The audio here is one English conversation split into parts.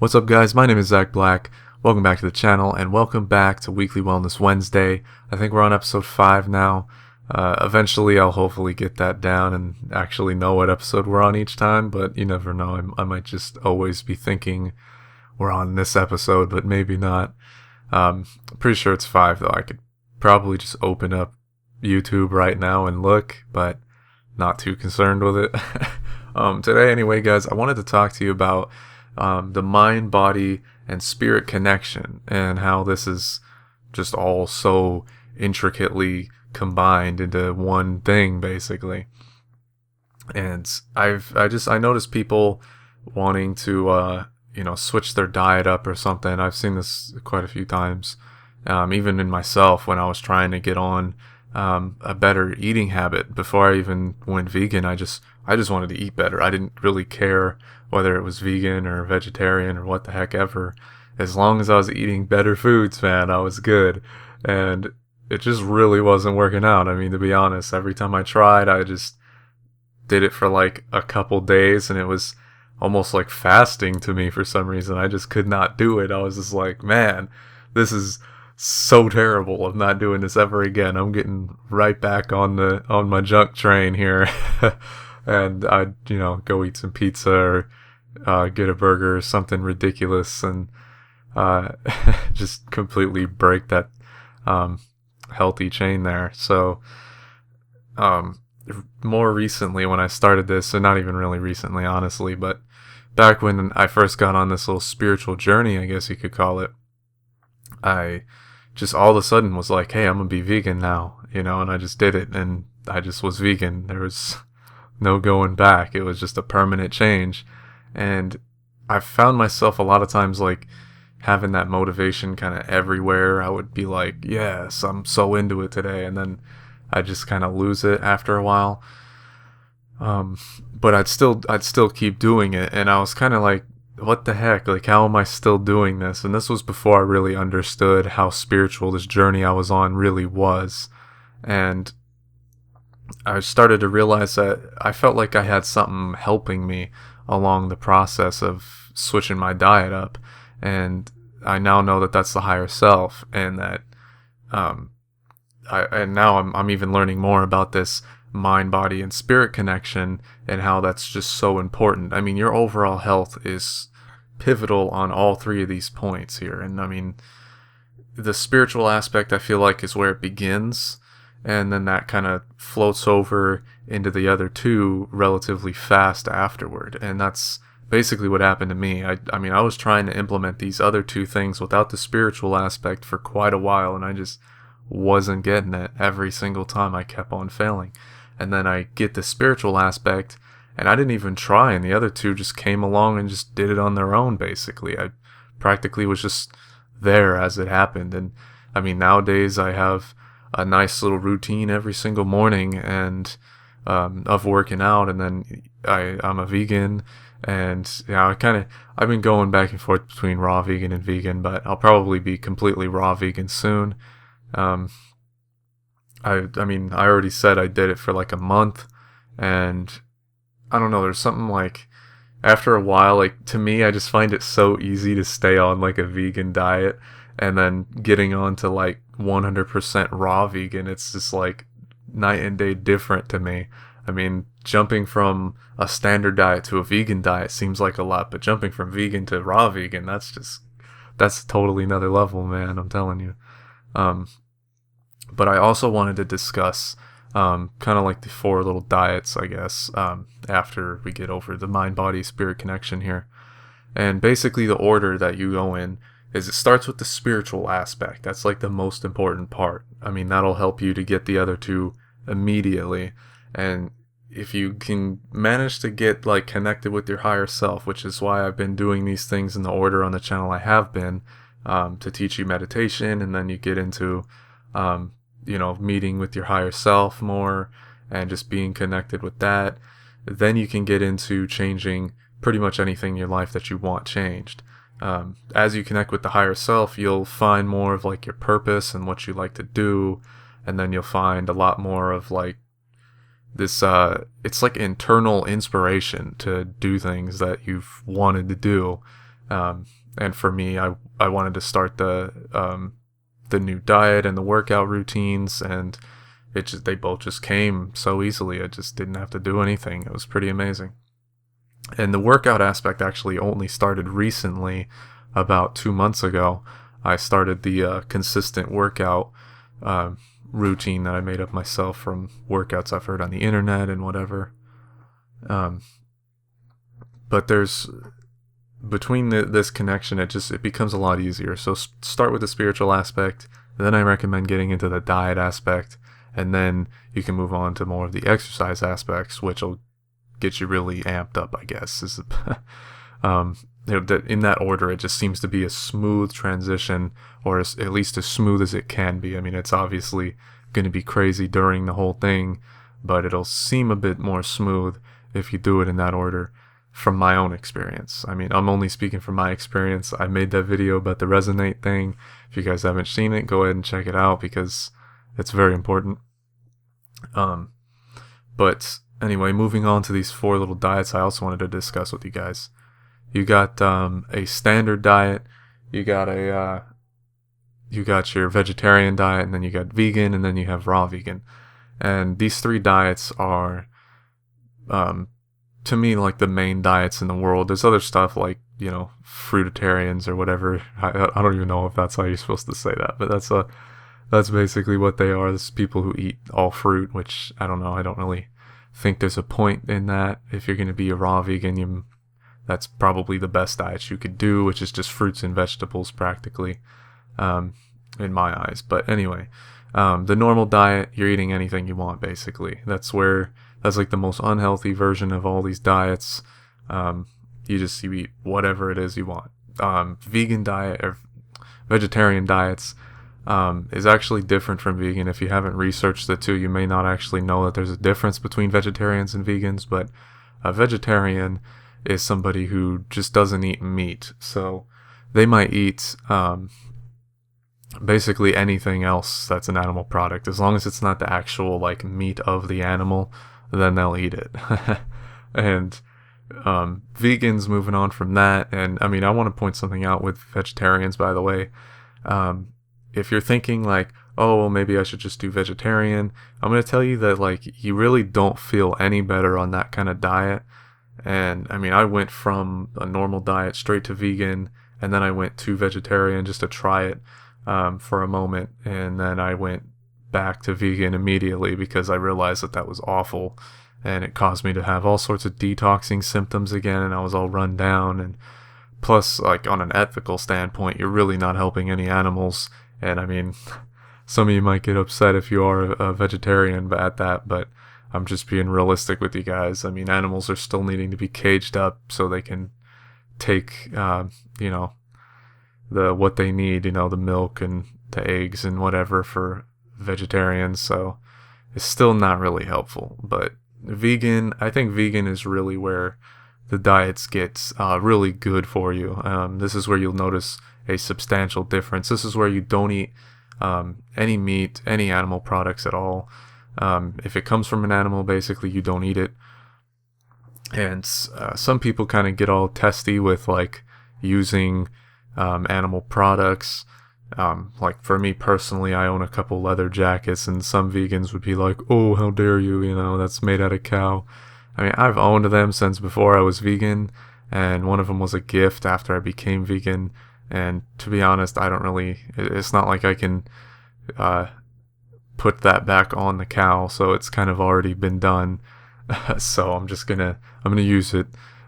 What's up, guys? My name is Zach Black. Welcome back to the channel, and welcome back to Weekly Wellness Wednesday. I think we're on episode 5 now. Eventually, I'll hopefully get that down and actually know what episode we're on each time, but you never know. I might just always be thinking we're on this episode, but maybe not. Pretty sure it's 5, though. I could probably just open up YouTube right now and look, but not too concerned with it. Today, anyway, guys, I wanted to talk to you about the mind, body, and spirit connection, and how this is just all so intricately combined into one thing, basically. And I noticed people wanting to switch their diet up or something. I've seen this quite a few times, even in myself when I was trying to get on a better eating habit. Before I even went vegan, I just wanted to eat better. I didn't really care whether it was vegan or vegetarian or what the heck ever. As long as I was eating better foods, man, I was good. And it just really wasn't working out. I mean, to be honest, every time I tried, I just did it for like a couple days, and it was almost like fasting to me for some reason. I just could not do it. I was just like, man, this is so terrible. I'm not doing this ever again. I'm getting right back on my junk train here. And I'd, go eat some pizza or get a burger or something ridiculous, and just completely break that healthy chain there. So more recently, when I started this, and not even really recently, honestly, but back when I first got on this little spiritual journey, I guess you could call it, I just all of a sudden was like, hey, I'm gonna be vegan now, and I just did it, and I just was vegan. There was no going back. It was just a permanent change. And I found myself a lot of times like having that motivation kind of everywhere. I would be like, yes, I'm so into it today, and then I just kind of lose it after a while. But I'd still keep doing it, and I was kind of like, what the heck? Like, how am I still doing this? And this was before I really understood how spiritual this journey I was on really was. And I started to realize that I felt like I had something helping me along the process of switching my diet up, and I now know that that's the higher self, and that I'm even learning more about this mind, body, and spirit connection, and how that's just so important. I mean, your overall health is pivotal on all three of these points here, and I mean, the spiritual aspect I feel like is where it begins, and then that kind of floats over into the other two relatively fast afterward. And that's basically what happened to me. I mean, I was trying to implement these other two things without the spiritual aspect for quite a while, and I just wasn't getting it. Every single time I kept on failing. And then I get the spiritual aspect, and I didn't even try, and the other two just came along and just did it on their own, basically. I practically was just there as it happened. And I mean, nowadays I have a nice little routine every single morning, and of working out, and then I'm a vegan, and I've been going back and forth between raw vegan and vegan, but I'll probably be completely raw vegan soon. I mean, I already said I did it for like a month, and I don't know, there's something like, after a while, like, to me, I just find it so easy to stay on like a vegan diet, and then getting on to like 100% raw vegan, it's just like night and day different to me. I mean, jumping from a standard diet to a vegan diet seems like a lot, but jumping from vegan to raw vegan, that's totally another level, man, I'm telling you. But I also wanted to discuss kind of like the 4 little diets, I guess, after we get over the mind, body, spirit connection here. And basically the order that you go in is, it starts with the spiritual aspect. That's like the most important part. I mean, that'll help you to get the other two immediately. And if you can manage to get like connected with your higher self, which is why I've been doing these things in the order on the channel I have been, to teach you meditation, and then you get into meeting with your higher self more, and just being connected with that, then you can get into changing pretty much anything in your life that you want changed. As you connect with the higher self, you'll find more of like your purpose and what you like to do, and then you'll find a lot more of like this it's like internal inspiration to do things that you've wanted to do. And for me, I wanted to start the new diet and the workout routines, and they both just came so easily. I just didn't have to do anything. It was pretty amazing. And the workout aspect actually only started recently, about 2 months ago. I started the consistent workout routine that I made up myself from workouts I've heard on the internet and whatever. But there's between this connection, it becomes a lot easier. So start with the spiritual aspect, then I recommend getting into the diet aspect, and then you can move on to more of the exercise aspects, which will get you really amped up, I guess. In that order, it just seems to be a smooth transition, or at least as smooth as it can be. I mean, it's obviously going to be crazy during the whole thing, but it'll seem a bit more smooth if you do it in that order, from my own experience. I mean, I'm only speaking from my experience. I made that video about the Resonate thing. If you guys haven't seen it, go ahead and check it out because it's very important. But anyway, moving on to these 4 little diets I also wanted to discuss with you guys. You got a standard diet, you got your vegetarian diet, and then you got vegan, and then you have raw vegan. And these 3 diets are to me like the main diets in the world. There's other stuff like, fruitarians or whatever. I don't even know if that's how you're supposed to say that, but that's basically what they are. It's people who eat all fruit, which I don't know. I don't really think there's a point in that. If you're going to be a raw vegan, that's probably the best diet you could do, which is just fruits and vegetables practically, in my eyes. But anyway, the normal diet, you're eating anything you want basically. That's like the most unhealthy version of all these diets. You eat whatever it is you want. Vegan diet or vegetarian diets is actually different from vegan. If you haven't researched the two, you may not actually know that there's a difference between vegetarians and vegans, but a vegetarian is somebody who just doesn't eat meat. So they might eat basically anything else that's an animal product. As long as it's not the actual meat of the animal, then they'll eat it. And vegans, moving on from that, and I mean, I want to point something out with vegetarians, by the way. If you're thinking oh, well, maybe I should just do vegetarian, I'm going to tell you that you really don't feel any better on that kind of diet. And I mean, I went from a normal diet straight to vegan, and then I went to vegetarian just to try it for a moment, and then I went back to vegan immediately because I realized that was awful, and it caused me to have all sorts of detoxing symptoms again, and I was all run down. And plus, on an ethical standpoint, you're really not helping any animals. And I mean, some of you might get upset if you are a vegetarian but I'm just being realistic with you guys. I mean, animals are still needing to be caged up so they can take, what they need, the milk and the eggs and whatever for vegetarians. So it's still not really helpful. But I think vegan is really where the diets get really good for you. This is where you'll notice a substantial difference. This is where you don't eat any meat, any animal products at all. If it comes from an animal, basically you don't eat it. And some people kind of get all testy with using animal products. For me personally, I own a couple leather jackets, and some vegans would be like, "Oh, how dare you, that's made out of cow." I mean, I've owned them since before I was vegan, and one of them was a gift after I became vegan. And to be honest, it's not like I can put that back on the cow, so it's kind of already been done. So I'm gonna use it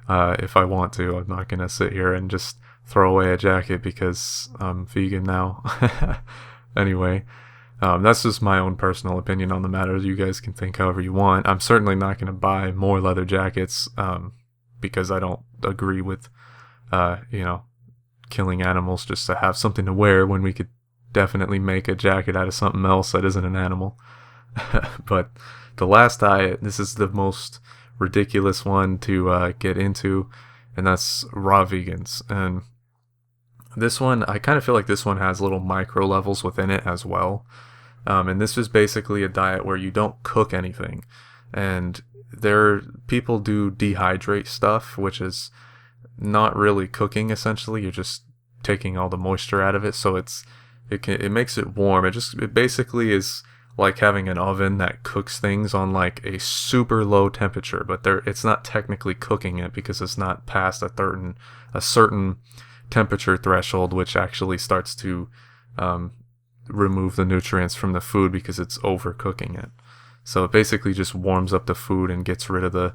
if I want to. I'm not gonna sit here and just throw away a jacket because I'm vegan now. Anyway, that's just my own personal opinion on the matter. You guys can think however you want. I'm certainly not gonna buy more leather jackets because I don't agree with killing animals just to have something to wear when we could definitely make a jacket out of something else that isn't an animal. But the last diet, this is the most ridiculous one to get into, and that's raw vegans. And this one, I kind of feel like this one has little micro levels within it as well. And this is basically a diet where you don't cook anything. And people do dehydrate stuff, which is not really cooking. Essentially, you're just taking all the moisture out of it, so it makes it warm. It basically is like having an oven that cooks things on like a super low temperature, but it's not technically cooking it because it's not past a certain temperature threshold, which actually starts to remove the nutrients from the food because it's overcooking it. So it basically just warms up the food and gets rid of the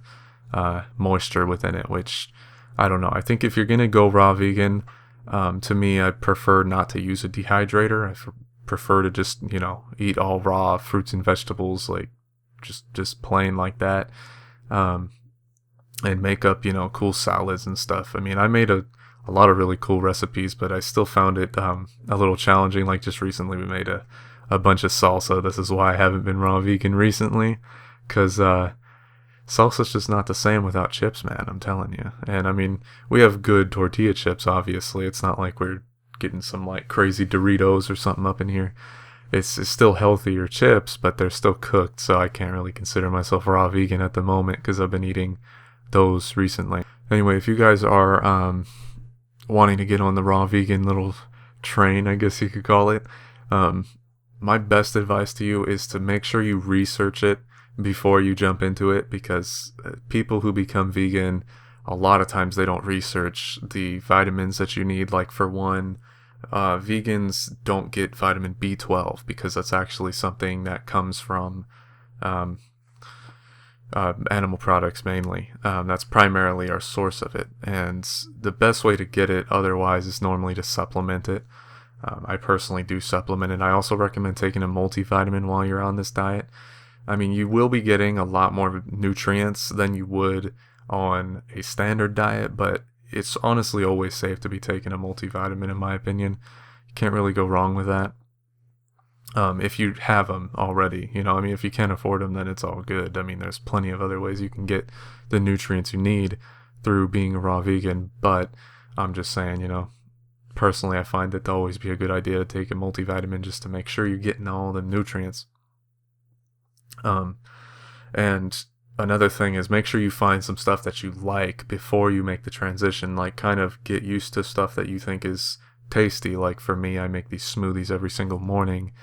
moisture within it, which I don't know. I think if you're going to go raw vegan, to me, I prefer not to use a dehydrator. I prefer to just, eat all raw fruits and vegetables, like just plain like that, and make up, cool salads and stuff. I mean, I made a lot of really cool recipes, but I still found it a little challenging. Like just recently we made a bunch of salsa. This is why I haven't been raw vegan recently, because salsa's just not the same without chips, man. I'm telling you. And I mean, we have good tortilla chips, obviously. It's not like we're getting some like crazy Doritos or something up in here. It's still healthier chips, but they're still cooked, so I can't really consider myself raw vegan at the moment because I've been eating those recently. Anyway, if you guys are wanting to get on the raw vegan little train, I guess you could call it, my best advice to you is to make sure you research it before you jump into it, because people who become vegan, a lot of times they don't research the vitamins that you need. Like for one, vegans don't get vitamin B12 because that's actually something that comes from animal products mainly. That's primarily our source of it, and the best way to get it otherwise is normally to supplement it. I personally do supplement it. I also recommend taking a multivitamin while you're on this diet. I mean, you will be getting a lot more nutrients than you would on a standard diet, but it's honestly always safe to be taking a multivitamin, in my opinion. You can't really go wrong with that. If you have them already, I mean, if you can't afford them, then it's all good. I mean, there's plenty of other ways you can get the nutrients you need through being a raw vegan, but I'm just saying, personally, I find it to always be a good idea to take a multivitamin just to make sure you're getting all the nutrients. And another thing is make sure you find some stuff that you like before you make the transition. Like kind of get used to stuff that you think is tasty. Like for me, I make these smoothies every single morning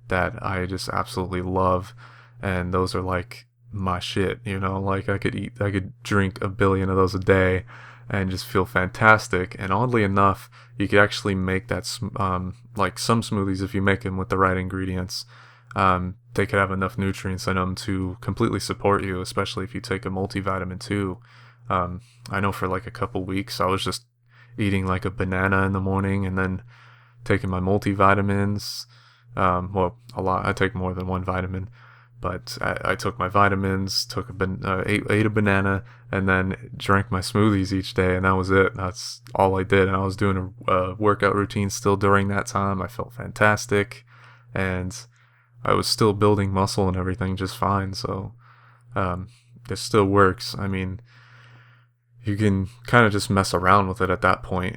that I just absolutely love, and those are like my shit, like I could drink a billion of those a day and just feel fantastic. And oddly enough, you could actually make that like some smoothies, if you make them with the right ingredients, they could have enough nutrients in them to completely support you, especially if you take a multivitamin too. I know for like a couple weeks I was just eating like a banana in the morning and then taking my multivitamins. Well, a lot. I take more than one vitamin, but I took my vitamins, ate a banana, and then drank my smoothies each day, and that was it. That's all I did, and I was doing a workout routine still during that time. I felt fantastic, and I was still building muscle and everything just fine, so it still works. I mean, you can kind of just mess around with it at that point.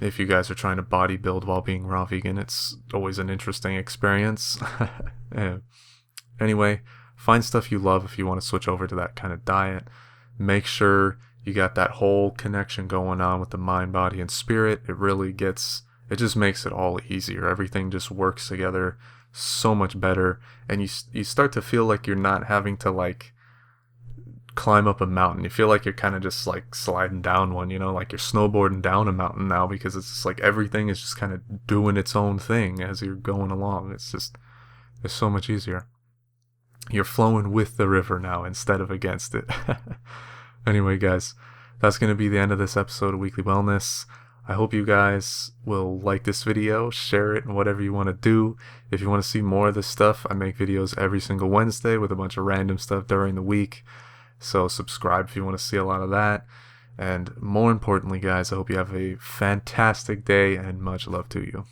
If you guys are trying to bodybuild while being raw vegan, it's always an interesting experience. Anyway, find stuff you love if you want to switch over to that kind of diet. Make sure you got that whole connection going on with the mind, body, and spirit. It just makes it all easier. Everything just works together so much better, and you start to feel like you're not having to like climb up a mountain. You feel like you're kind of just like sliding down one, like you're snowboarding down a mountain now, because it's just like everything is just kind of doing its own thing as you're going along. It's so much easier. You're flowing with the river now instead of against it. Anyway, guys, that's going to be the end of this episode of Weekly Wellness. I hope you guys will like this video, share it, and whatever you want to do. If you want to see more of this stuff, I make videos every single Wednesday with a bunch of random stuff during the week. So subscribe if you want to see a lot of that. And more importantly, guys, I hope you have a fantastic day and much love to you.